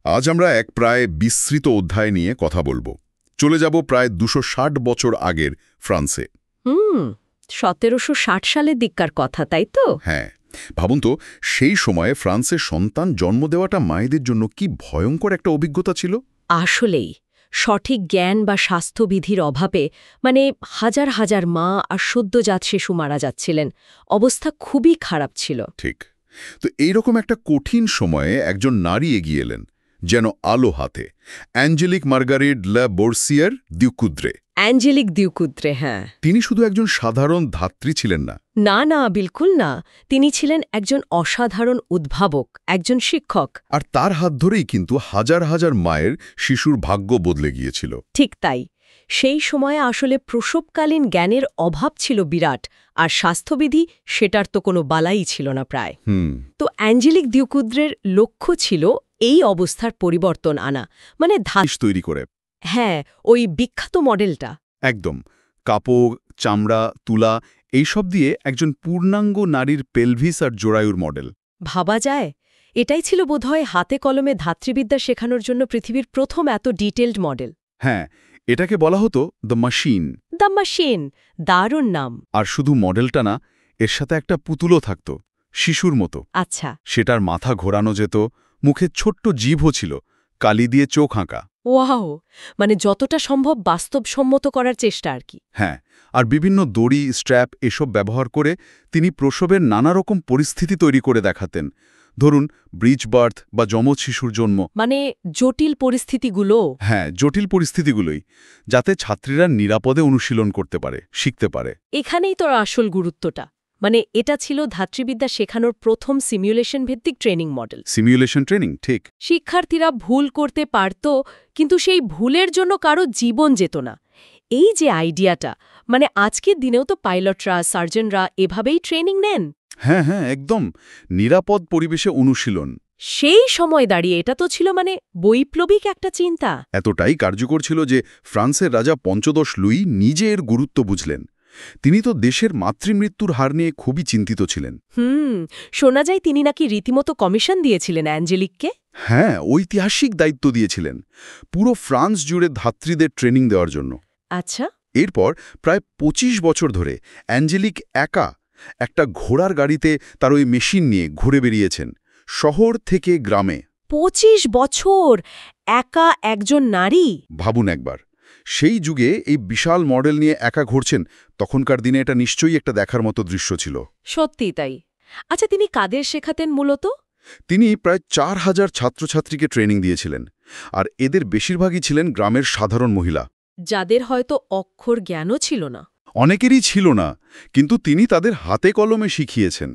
আজ আমরা এক প্রায় বিস্তৃত অধ্যায় নিয়ে কথা বলবো। চলে যাব প্রায় 260 বছর আগের ফ্রান্সে। 1760 সালের দিককার কথা, তাই তো? হ্যাঁ, ভাবুন তো, সেই সময়ে ফ্রান্সে সন্তান জন্ম দেওয়াটা মায়েদের জন্য কি ভয়ঙ্কর একটা অভিজ্ঞতা ছিল। আসলেই সঠিক জ্ঞান বা স্বাস্থ্যবিধির অভাবে হাজার হাজার মা আর সদ্যজাত শিশু মারা যাচ্ছিলেন। অবস্থা খুবই খারাপ ছিল। ঠিক। তো এইরকম একটা কঠিন সময়ে একজন নারী এগিয়ে এলেন, যেন আলো হাতে। অ্যাঞ্জেলিক মার্গারিট লা বোর্সিয়ার দিউকুদ্রে। অ্যাঞ্জেলিক দিউকুদ্রে, হ্যাঁ। তিনি শুধু একজন সাধারণ ধাত্রী ছিলেন না। না, বিলকুল না। তিনি ছিলেন একজন অসাধারণ উদ্ভাবক, একজন শিক্ষক। আর তার হাত ধরেই কিন্তু হাজার হাজার মায়ের শিশুর ভাগ্য বদলে গিয়েছিল। ঠিক তাই। সেই সময়ে আসলে প্রসবকালীন জ্ঞানের অভাব ছিল বিরাট, আর স্বাস্থ্যবিধি সেটার তো কোনো বালাই ছিল না প্রায়। তো অ্যাঞ্জেলিক দিউকুদ্রের লক্ষ্য ছিল এই অবস্থার পরিবর্তন আনা, ধাস তৈরি করে। হ্যাঁ, ওই বিখ্যাত মডেলটা। একদম। কাপড়, চামড়া, তুলা এইসব দিয়ে একজন পূর্ণাঙ্গ নারীর পেলভিস আর জরায়ুর মডেল। ভাবা যায়, এটাই ছিল বোধহয় হাতে কলমে ধাত্রীবিদ্যা শেখানোর জন্য পৃথিবীর প্রথম এত ডিটেইলড মডেল। হ্যাঁ, এটাকে বলা হতো দ্য মেশিন। দ্য মেশিন, দারুণ নাম। আর শুধু মডেলটা না, এর সাথে একটা পুতুলও থাকত, শিশুর মতো। আচ্ছা। সেটার মাথা ঘোরানো যেত, মুখে ছোট্ট জিভও ছিল, কালি দিয়ে চোখ আঁকা। ওয়াও, যতটা সম্ভব বাস্তবসম্মত করার চেষ্টা আর কি। হ্যাঁ, আর বিভিন্ন দড়ি, স্ট্র্যাপ এসব ব্যবহার করে তিনি প্রসবের নানা রকম পরিস্থিতি তৈরি করে দেখাতেন। ধরুন, ব্রিজ বার্থ বা যমজ শিশুর জন্ম। জটিল পরিস্থিতিগুলো। হ্যাঁ, জটিল পরিস্থিতিগুলোই, যাতে ছাত্রীরা নিরাপদে অনুশীলন করতে পারে, শিখতে পারে। এখানেই তো আসল গুরুত্বটা। এটা ছিল ধাত্রীবিদ্যা শেখানোর প্রথম সিমুলেশন ভিত্তিক ট্রেনিং মডেল। সিমুলেশন ট্রেনিং, ঠিক। শিক্ষার্থীরা ভুল করতে পারত, কিন্তু সেই ভুলের জন্য কারো জীবন যেত না। এই যে আইডিয়াটা, আজকের দিনেও তো পাইলটরা, সার্জনরা এভাবেই ট্রেনিং নেন। হ্যাঁ, একদম নিরাপদ পরিবেশে অনুশীলন। সেই সময় দাঁড়িয়ে এটা তো ছিল বৈপ্লবিক একটা চিন্তা। এতটাই কার্যকর ছিল যে ফ্রান্সের রাজা পঞ্চদশ লুই নিজে এর গুরুত্ব বুঝলেন। তিনি তো দেশের মাতৃমৃত্যুর হার নিয়ে খুবই চিন্তিত ছিলেন। শোনা যায় তিনি নাকি রীতিমতো কমিশন দিয়েছিলেন অ্যাঞ্জেলিককে। হ্যাঁ, ঐতিহাসিক দায়িত্ব দিয়েছিলেন, পুরো ফ্রান্স জুড়ে ধাত্রীদের ট্রেনিং দেওয়ার জন্য। আচ্ছা। এরপর প্রায় 25 বছর ধরে অ্যাঞ্জেলিক একা একটা ঘোড়ার গাড়িতে তার ওই মেশিন নিয়ে ঘুরে বেরিয়েছেন, শহর থেকে গ্রামে। 25 বছর একা একজন নারী! ভাবুন একবার, সেই যুগে এই বিশাল মডেল নিয়ে একা ঘুরছেন, তখনকার দিনে এটা নিশ্চয়ই একটা দেখার মতো দৃশ্য ছিল। সত্যি তাই। আচ্ছা, তিনি কাদের শেখাতেন মূলত? তিনি প্রায় 4000 ছাত্রছাত্রীকে ট্রেনিং দিয়েছিলেন, আর এদের বেশিরভাগই ছিলেন গ্রামের সাধারণ মহিলা, যাদের হয়তো অক্ষর জ্ঞানও ছিল না। অনেকেরই ছিল না, কিন্তু তিনি তাদের হাতে কলমে শিখিয়েছেন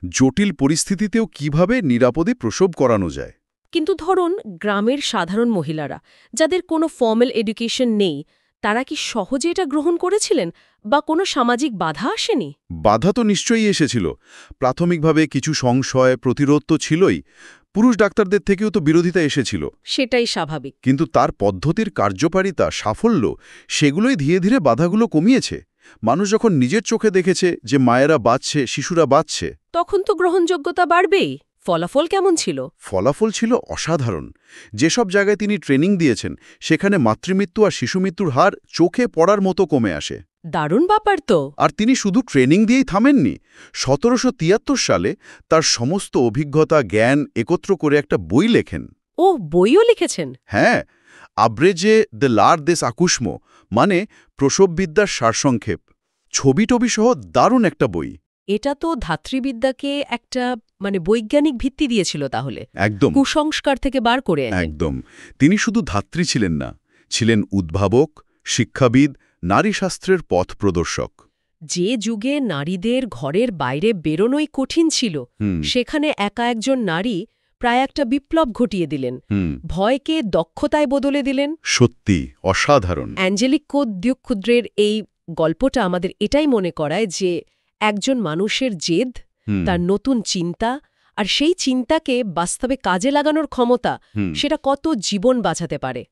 জটিল পরিস্থিতিতেও কিভাবে নিরাপদে প্রসব করানো যায়। কিন্তু ধরুন, গ্রামের সাধারণ মহিলারা, যাদের কোনো ফর্মাল এডুকেশন নেই, তারা কি সহজে এটা গ্রহণ করেছিলেন, বা কোনো সামাজিক বাধা আসেনি? বাধা তো নিশ্চয়ই এসেছিল। প্রাথমিকভাবে কিছু সংশয়, প্রতিরোধ তো ছিলই। পুরুষ ডাক্তারদের থেকেও তো বিরোধিতা এসেছিল। সেটাই স্বাভাবিক। কিন্তু তার পদ্ধতির কার্যকারিতা, সাফল্য, সেগুলোই ধীরে ধীরে বাধাগুলো কমিয়েছে। মানুষ যখন নিজের চোখে দেখেছে যে মায়েরা বাঁচছে, শিশুরা বাঁচছে, তখন তো গ্রহণযোগ্যতা বাড়বেই। ফলাফল কেমন ছিল? ফলাফল ছিল অসাধারণ। যেসব জায়গায় তিনি ট্রেনিং দিয়েছেন, সেখানে মাতৃমৃত্যু আর শিশুমৃত্যুর হার চোখে পড়ার মতো কমে আসে। দারুণ ব্যাপার তো। আর তিনি শুধু ট্রেনিং দিয়েই থামেননি। 1773 সালে তার সমস্ত অভিজ্ঞতা, জ্ঞান একত্র করে একটা বই লেখেন। ও, বইও লিখেছেন? হ্যাঁ, আব্রেজে দ্য লার দেস আকুষ্ম, প্রসববিদ্যার সারসংক্ষেপ, ছবি-টবি সহ দারুণ একটা বই। এটা তো ধাত্রীবিদ্যাকে একটা বৈজ্ঞানিক ভিত্তি দিয়েছিল তাহলে। একদম। কুসংস্কার থেকে বার করে এনে। একদম। তিনি শুধু ধাত্রী ছিলেন না, ছিলেন উদ্ভাবক, শিক্ষাবিদ, নারীশাস্ত্রের পথ প্রদর্শক। যে যুগে নারীদের ঘরের বাইরে বেরোনোই কঠিন ছিল, সেখানে একা একজন নারী প্রায় একটা বিপ্লব ঘটিয়ে দিলেন। ভয়কে দক্ষতায় বদলে দিলেন। সত্যি অসাধারণ। অ্যাঞ্জেলিক দিউকুদ্রের এই গল্পটা আমাদের এটাই মনে করায় যে একজন মানুষের জেদ, তার নতুন চিন্তা আর সেই চিন্তাকে বাস্তবে কাজে লাগানোর ক্ষমতা সেটা কত জীবন বাঁচাতে পারে।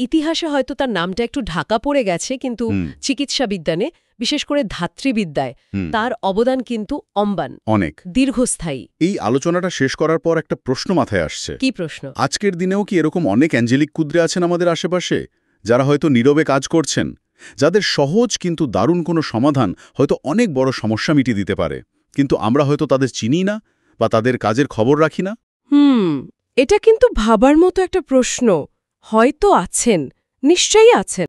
ইতিহাসে হয়তো তার নামটা একটু ঢাকা পড়ে গেছে, কিন্তু চিকিৎসা বিজ্ঞানে, বিশেষ করে ধাত্রীবিদ্যায় তার অবদান কিন্তু অম্বান, অনেক দীর্ঘস্থায়ী। এই আলোচনাটা শেষ করার পর একটা প্রশ্ন মাথায় আসছে। কি প্রশ্ন? আজকের দিনেও কি এরকম অনেক অ্যাঞ্জেলিক কুদ্রে আছেন আমাদের আশেপাশে, যারা হয়তো নীরবে কাজ করছেন, যাদের সহজ কিন্তু দারুণ কোনো সমাধান হয়তো অনেক বড় সমস্যা মিটিয়ে দিতে পারে, কিন্তু আমরা হয়তো তাদের চিনি না বা তাদের কাজের খবর রাখি না? এটা কিন্তু ভাবার মতো একটা প্রশ্ন। হয়তো আছেন, নিশ্চয়ই আছেন।